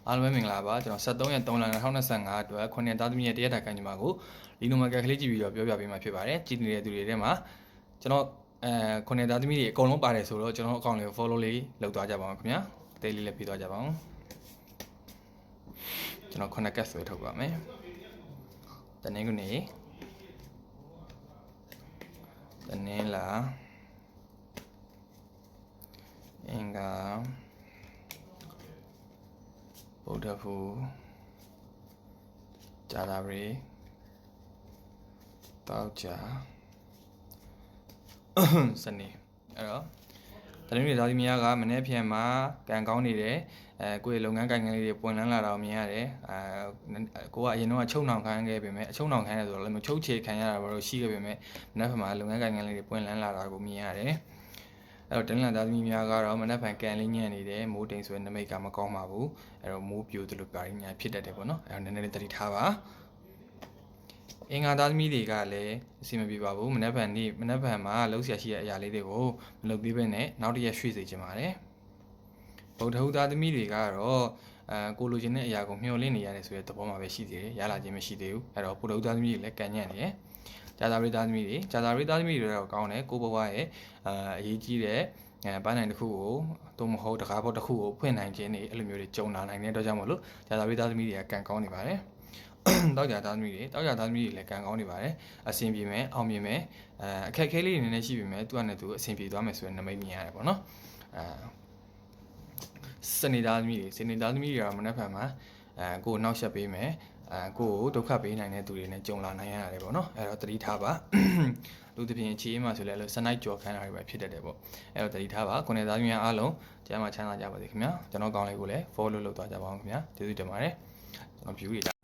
အားလုံးပဲမင်္ဂလာပါကျွန်တော်73ရက်3လ2025အတွက်ခုနှစ်သားသမီးရဲ့တရက်တာကိုင်းညီမကိုလီနိုမာကယ်ကလေးကြည့်ပြီးတော့ပြောပြပေးမှာဖြစ်ပါတယ်ကြည့်နေတဲ့သူတွေထဲမှာကျွန်တော်ခုနှစ်သားသမီးတွေအကုန်လုံးပါတယ်ဆိုတော့ကျွန်တော်အကောင့်လေးကို follow လေးလုပ်သွားကြပါအောင်ခင်ဗျာအသေးလေးလည်းပြီးသွားကြပါအောင်ကျွန်တော်ခုနှစ်ကတ်ဆွဲထုတ်ပါမယ်တနင်္ဂနွေတနင်္လာအင်္ဂါဗုဒ္ဓဖူကြာတာရီတောက်ကြစနေအဲ့တော့တနင်္ဂနွေသားသမီးများကမနေ့ပြန်မှာကံကောင်းနေတယ်ကိုယ့်ရဲ့လုပ်ငန်းကိုင်ငန်းလေးတွေပွင့်လန်းလာတာကိုမြင်ရတယ်ကိုကအရင်တော့ချုပ်နှောင်ခံခဲ့ပေမဲ့အချုပ်နှောင်ခံရဆိုတော့လည်းမချုပ်ချေခံရတာဘာလို့ရှိခဲ့ပေမဲ့မနေ့ပြန်မှာလုပ်ငန်းကိုင်ငန်းလေးတွေပွင့်လန်းလာတာကိုမြင်ရတယ်အဲ့တော့တနင်္လာသားသမီးများကတော့မနက်ဖြန်ကန်လေးညံ့နေတယ်မိုးတိမ်ဆိုရင်နမိတ်ကမကောင်းပါဘူးအဲ့တော့မိုးပြိုသလိုပါရင်းညာဖြစ်တတ်တယ်ပေါ့နော်အဲ့တော့နည်းနည်းလေးသတိထားပါအင်္ဂါသားသမီးတွေကလည်းအဆင်မပြေပါဘူးမနက်ဖြန်မှာလှုပ်ရှားရှိတဲ့အရာလေးတွေကိုမလုပ်သေးဘဲနဲ့နောက်တစ်ရက်ရွှေ့စေချင်ပါတယ်ဗုဒ္ဓဟူသားသမီးတွေကတော့ကိုလိုချင်တဲ့အရာကိုမျှော်လင့်နေရတယ်ဆိုတဲ့သဘောမှာပဲရှိသေးတယ်ရလာခြင်းမရှိသေးဘူးအဲ့တော့ဗုဒ္ဓဟူသားသမီးတွေလည်းကန်ညံ့နေတယ်ဂျာတာရိသားသမီးတွေတော့ကောင်းတယ်ကိုဘဝရဲ့အရေးကြီးတဲ့ပန်းနိုင်တစ်ခုကိုသို့မဟုတ်တကားပေါက်တစ်ခုကိုဖွင့်နိုင်ခြင်းတွေအဲ့လိုမျိုးတွေကြုံလာနိုင်တဲ့အတွက်ကြောင့်မလို့ဂျာတာရိသားသမီးတွေကကန်ကောင်းနေပါတယ်တောက်ကြသားသမီးတွေလည်းကန်ကောင်းနေပါတယ်အဆင်ပြေမယ်အောင်မြင်မယ်အခက်အခဲလေးတွေနည်းနည်းရှိပေမဲ့သူကနဲ့သူအဆင်ပြေသွားမယ်ဆိုရင်နမိတ်မြင်ရတယ်ပေါ့နော်စနေသားသမီးတွေကတော့မနေ့ကမှကိုယ်နောက်ဆက်ပေးမယ်ကိုယ်ဒုက္ခပေးနိုင်တဲ့သူတွေနဲ့ကြုံလာနိုင်ရတယ်ပေါ့နော်အဲ့တော့သတိထားပါလူတစ်ပြင်ချီးမှဆိုလဲစနိုက်ကြော်ခိုင်းတာတွေပဲဖြစ်တတ်တယ်ပေါ့အဲ့တော့သတိထားပါကိုယ်နဲ့သားများအားလုံးကျမ်းမှာချမ်းသာကြပါစေခင်ဗျာကျွန်တော်ကောင်းလေးကိုလည်း follow လုပ်သွားကြပါအောင်ခင်ဗျာကျေးဇူးတင်ပါတယ်ကျွန်တော် view တွေ